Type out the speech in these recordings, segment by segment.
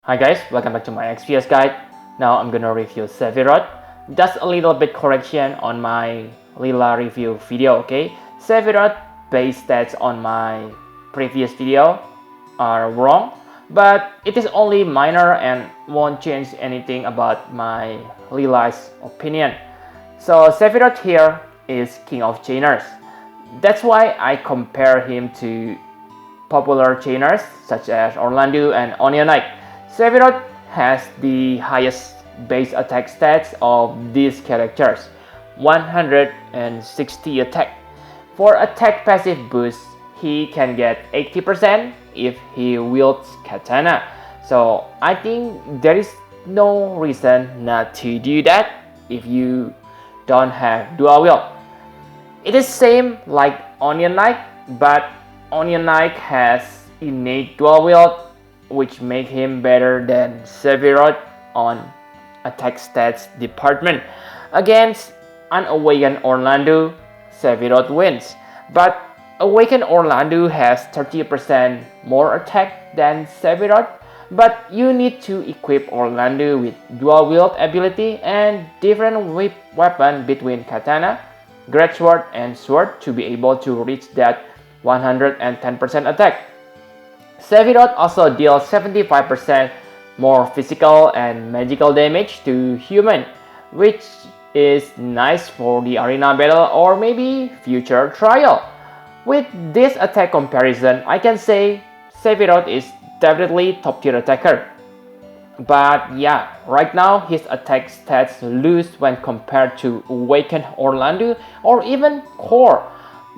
Hi guys, welcome back to my XPS guide. Now I'm gonna review Sephiroth. Just a little bit correction on my Lila review video, okay? Sephiroth base stats on my previous video are wrong, but it is only minor and won't change anything about my Lila's opinion. So Sephiroth here is King of Chainers. That's why I compare him to popular chainers such as Orlando and Onion Knight. Sephiroth has the highest base attack stats of these characters, 160 attack. For attack passive boost, he can get 80% if he wields katana. So I think there is no reason not to do that if you don't have dual wield. It is same like Onion Knight, but Onion Knight has innate dual wield, which make him better than Sephiroth on attack stats department. Against Unawakened Orlando, Sephiroth wins, but Awakened Orlando has 30% more attack than Sephiroth, but you need to equip Orlando with dual wield ability and different weapon between katana, greatsword, and sword to be able to reach that 110% attack. Sephiroth also deals 75% more physical and magical damage to human, which is nice for the arena battle or maybe future trial. With this attack comparison, I can say Sephiroth is definitely top tier attacker. But yeah, right now his attack stats lose when compared to Awakened Orlando or even Core.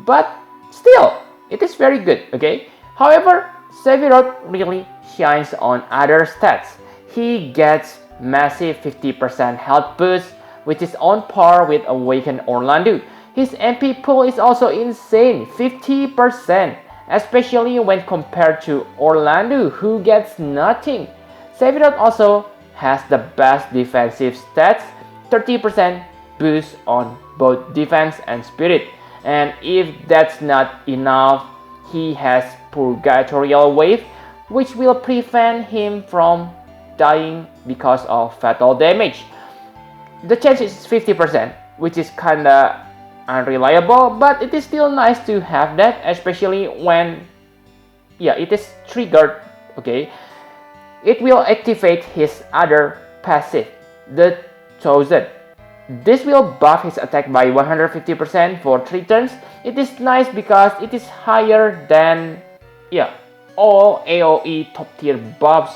But still, it is very good, okay? However, Sephiroth really shines on other stats. He gets massive 50% health boost, which is on par with Awakened Orlando. His MP pool is also insane, 50%, especially when compared to Orlando, who gets nothing. Sephiroth also has the best defensive stats, 30% boost on both defense and spirit. And if that's not enough, he has Purgatorial Wave, which will prevent him from dying because of fatal damage. The chance is 50%, which is kinda unreliable, but it is still nice to have that, especially when it is triggered, okay? It will activate his other passive, the Chosen. This will buff his attack by 150% for 3 turns. It is nice because it is higher than all AoE top tier buffs,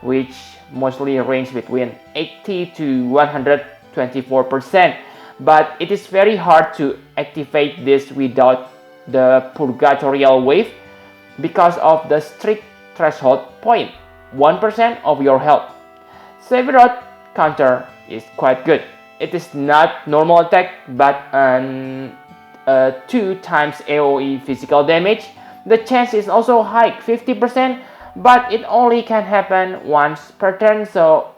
which mostly range between 80 to 124%. But it is very hard to activate this without the Purgatorial Wave because of the strict threshold point, 1% of your health. Sephiroth counter is quite good. It is not normal attack, but 2 times AoE physical damage. The chance is also high, 50%, but it only can happen once per turn, so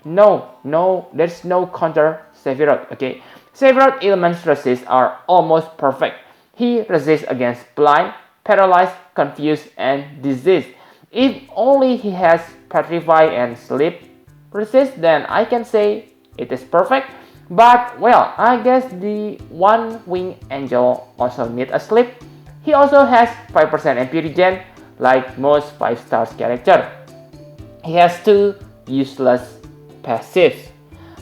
there's no counter Sephiroth, okay? Sephiroth elements resist are almost perfect. He resists against blind, paralyzed, confused, and disease. If only he has petrify and sleep resist, then I can say it is perfect. But well, I guess the one-winged angel also needs a sleep. He also has 5% MP regen, like most 5 stars character. He has 2 useless passives.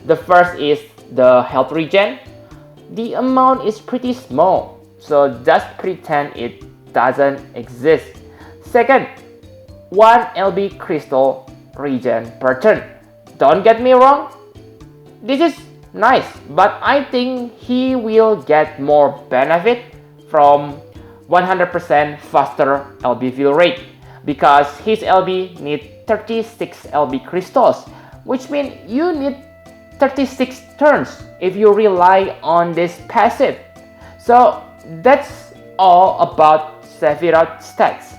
The first is the health regen. The amount is pretty small, so just pretend it doesn't exist. Second, 1 LB crystal regen per turn. Don't get me wrong, this is nice, but I think he will get more benefit from 100% faster LB fill rate because his LB needs 36 LB crystals, which means you need 36 turns if you rely on this passive. So that's all about Sephiroth stats.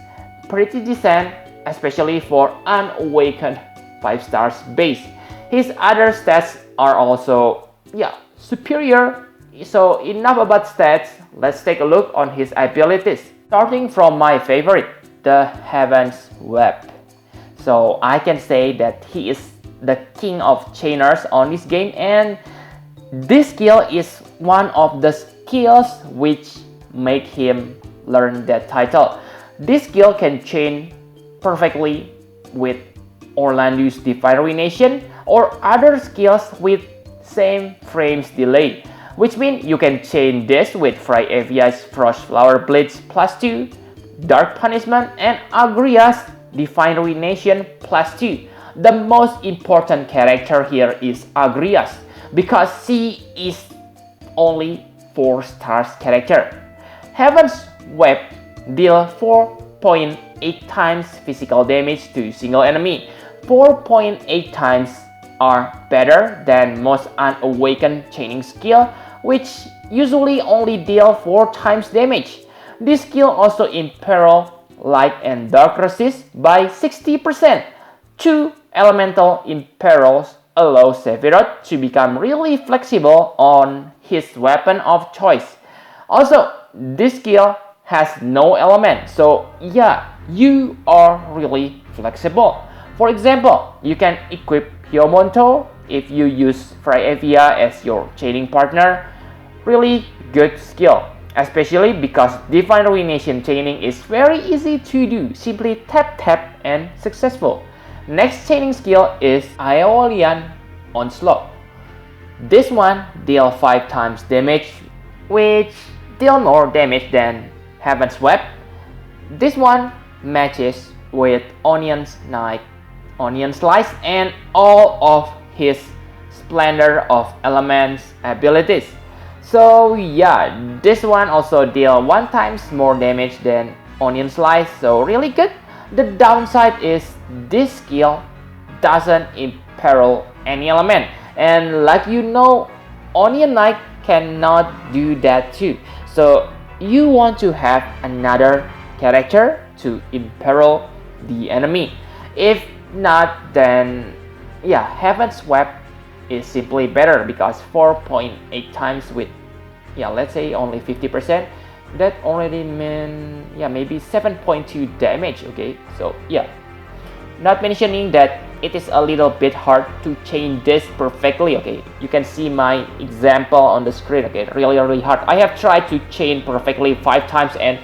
Pretty decent, especially for Unawakened 5 stars base. His other stats are also superior. So enough about stats, let's take a look on his abilities. Starting from my favorite, the Heaven's Web. So I can say that he is the king of chainers on this game, and this skill is one of the skills which make him learn that title. This skill can chain perfectly with Orlando's Divine Ruination or other skills with same frames delay, which means you can chain this with Fryevia's Frostflower Blitz +2, Dark Punishment, and Agria's Divine Ruination +2. The most important character here is Agrias because she is only 4 stars character. Heaven's Web deal 4.8 times physical damage to single enemy. 4.8 times are better than most unawakened chaining skill, which usually only deal 4 times damage. This skill also imperil light and dark resist by 60%. 2 elemental imperils allow Sephiroth to become really flexible on his weapon of choice. Also, this skill has no element, so yeah, you are really flexible. For example, you can equip Hyomonto if you use Fryevia as your chaining partner. Really good skill, especially because Divine Ruination chaining is very easy to do. Simply tap tap and successful. Next chaining skill is Aeolian Onslaught. This one deal 5 times damage, which deal more damage than Heaven's Web. This one matches with Onion Slice and all of his Splendor of Elements abilities. So yeah, this one also deal 1 times more damage than Onion Slice, so really good. The downside is this skill doesn't imperil any element, and like you know, Onion Knight cannot do that too. So you want to have another character to imperil the enemy. If not, then yeah, Heaven's Web is simply better because 4.8 times with, yeah, let's say only 50%, that already mean, yeah, maybe 7.2 damage. Okay, so yeah, not mentioning that it is a little bit hard to chain this perfectly. Okay, you can see my example on the screen. Okay, really hard. I have tried to chain perfectly 5 times and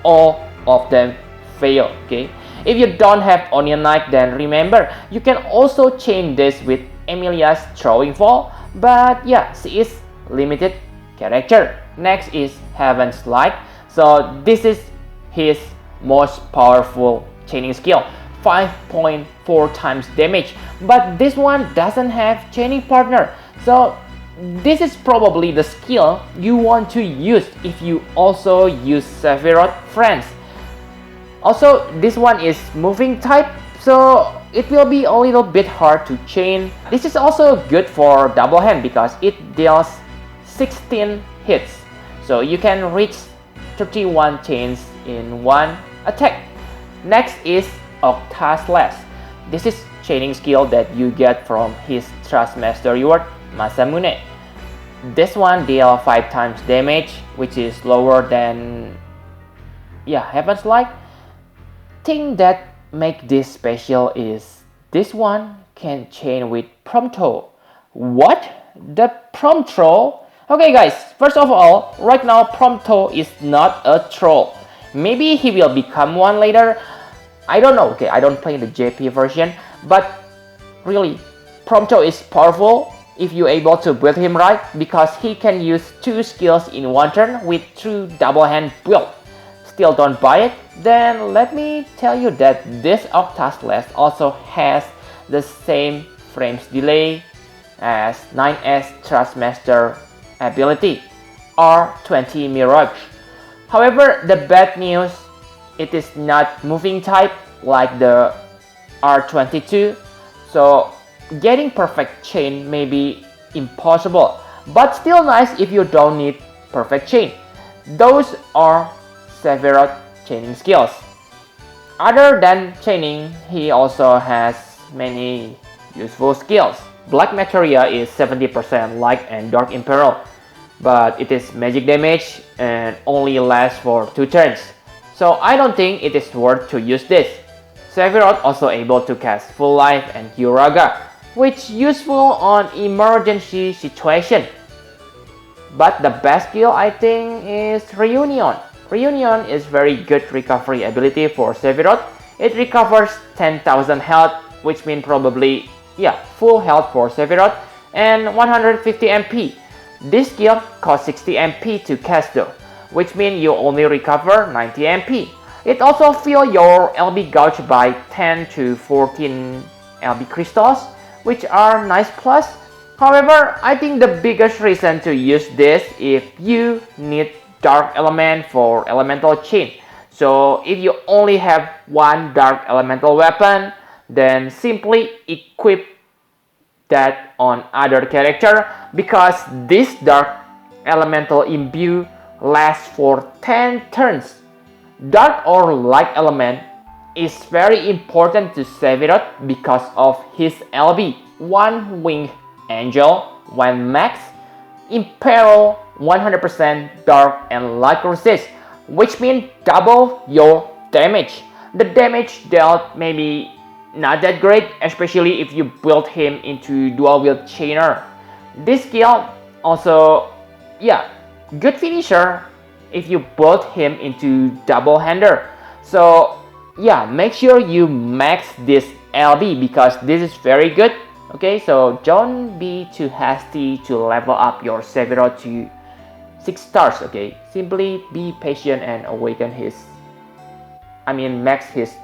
all of them fail. Okay, if you don't have Onion Knight, then remember you can also chain this with Emilia's Throwing Fall, but yeah, she is limited character. Next is Heaven's Light. So this is his most powerful chaining skill, 5.4 times damage, but this one doesn't have chaining partner. So this is probably the skill you want to use if you also use Sephiroth Friends. Also, this one is moving type, so it will be a little bit hard to chain. This is also good for double hand because it deals 16 hits, so you can reach 31 chains in one attack. Next is Octa Slash. This is chaining skill that you get from his Trustmaster reward, Masamune. This one deal 5 times damage, which is lower than, yeah, Heaven's Light. Thing that make this special is this one can chain with Prompto. What? The Prompto? Okay guys, first of all, right now Prompto is not a troll. Maybe he will become one later. I don't know. Okay, I don't play the JP version, but really, Prompto is powerful if you're able to build him right because he can use 2 skills in one turn with true double hand build. Still don't buy it? Then let me tell you that this Octa Slash also has the same frames delay as 9S Trustmaster ability, R20 Mirage. However, the bad news, it is not moving type like the R22, so getting perfect chain may be impossible, but still nice if you don't need perfect chain. Those are Sephiroth chaining skills. Other than chaining, he also has many useful skills. Black Materia is 70% light and dark imperil, but it is magic damage and only lasts for 2 turns. So I don't think it is worth to use this. Sephiroth also able to cast Full Life and Hyuraga, which useful on emergency situation. But the best skill I think is Reunion. Reunion is very good recovery ability for Sephiroth. It recovers 10,000 health, which means probably full health for Sephiroth, and 150 MP. This skill costs 60 MP to cast though, which means you only recover 90 MP. It also fills your LB gauge by 10 to 14 LB crystals, which are nice plus. However, I think the biggest reason to use this if you need dark element for elemental chain. So if you only have one dark elemental weapon, then simply equip that on other character, because this dark elemental imbue lasts for 10 turns. Dark or light element is very important to Sephiroth because of his LB. One winged angel, when max, imperil 100% dark and light resist, which means double your damage. The damage dealt maybe not that great, especially if you build him into dual wield chainer. This skill also, good finisher if you build him into double hander. So make sure you max this LB because this is very good. Okay, so don't be too hasty to level up your Sephiroth to 6 stars. Okay, simply be patient and max his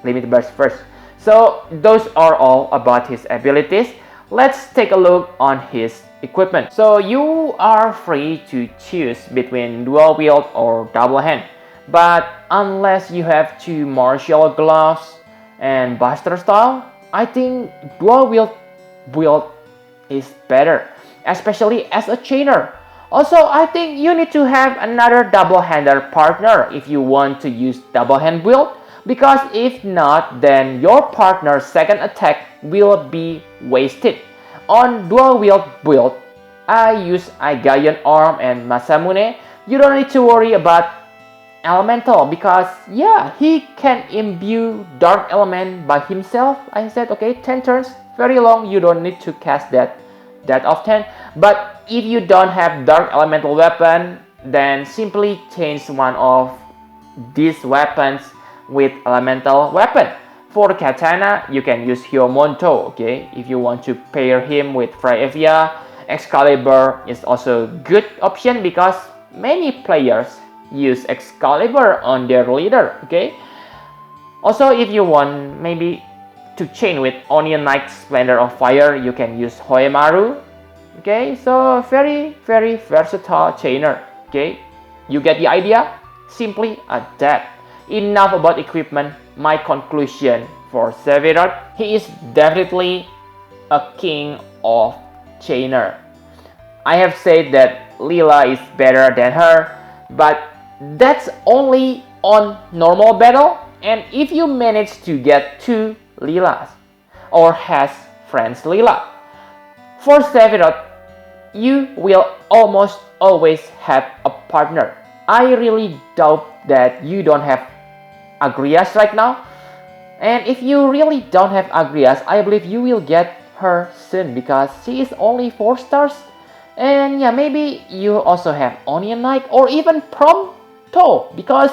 limit burst first. So those are all about his abilities. Let's take a look on his equipment. So you are free to choose between dual wield or double hand, but unless you have two martial gloves and buster style, I think dual wield build is better, especially as a chainer. Also, I think you need to have another double-hander partner if you want to use double hand build, because if not, then your partner's second attack will be wasted. On dual wield build, I use Aigaion Arm and Masamune. You don't need to worry about elemental because he can imbue dark element by himself. I said 10 turns, very long, you don't need to cast that often. But if you don't have dark elemental weapon, then simply change one of these weapons with elemental weapon. For Katana, you can use Hyomonto. If you want to pair him with Freyevia, Excalibur is also good option because many players use Excalibur on their leader. Also, if you want maybe to chain with Onion Knight Splendor of Fire, you can use Hoemaru. So very versatile chainer. You get the idea? Simply adapt. Enough about equipment. My conclusion for Sephiroth, he is definitely a king of chainer. I have said that Leela is better than her, but that's only on normal battle, and if you manage to get 2 Leelas or has friends Leela. For Sephiroth, you will almost always have a partner. I really doubt that you don't have Agrias right now, and if you really don't have Agrias, I believe you will get her soon because she is only 4 stars. And maybe you also have Onion Knight or even Prompto, because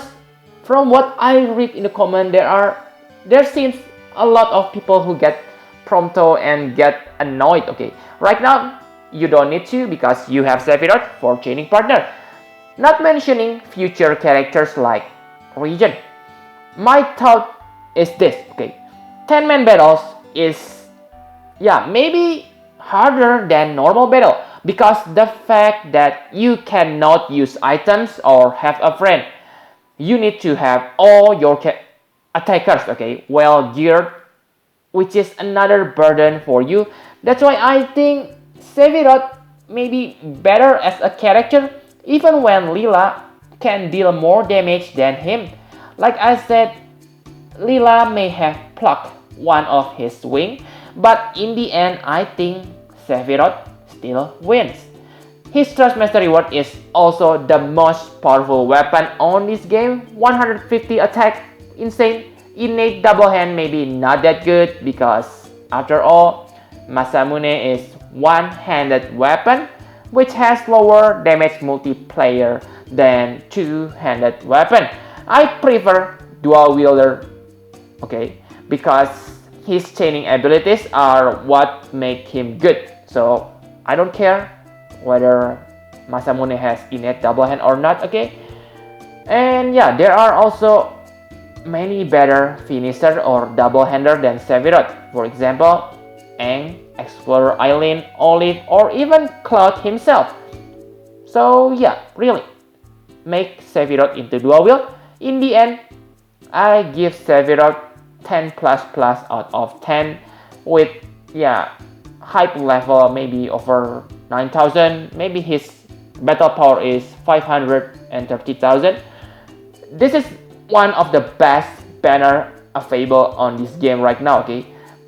from what I read in the comment, there seems a lot of people who get Prompto and get annoyed. Right now you don't need to because you have Sephiroth for chaining partner. Not mentioning future characters like Regen. My thought is this. 10-man battles is maybe harder than normal battle because the fact that you cannot use items or have a friend. You need to have all your attackers well geared, which is another burden for you. That's why I think Sephiroth may be better as a character, even when Leela can deal more damage than him. Like I said, Leela may have plucked one of his wings, but in the end, I think Sephiroth still wins. His Trustmaster reward is also the most powerful weapon on this game. 150 attack, insane. innate double hand maybe not that good because after all, Masamune is one-handed weapon which has lower damage multiplayer than two-handed weapon. I prefer dual wielder, okay, because his chaining abilities are what make him good. So I don't care whether Masamune has innate double hand or not, okay. And yeah, there are also many better finisher or double hander than Sephiroth. For example, Aang, Explorer Eileen, Olive, or even Cloud himself. So yeah, really, make Sephiroth into dual wield. In the end, I give Sephiroth 10 plus plus out of 10 with hype level maybe over 9,000. Maybe his battle power is 530,000. This is one of the best banner available on this game right now, okay.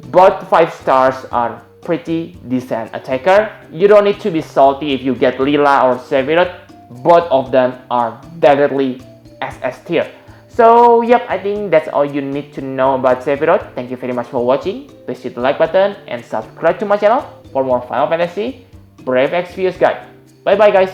Both 5 stars are pretty decent attacker. You don't need to be salty if you get Lila or Sephiroth. Both of them are definitely SS tier. So yep, I think that's all you need to know about Sephiroth. Thank you very much for watching. Please hit the like button and subscribe to my channel for more Final Fantasy Brave Exvius guide. Bye bye guys.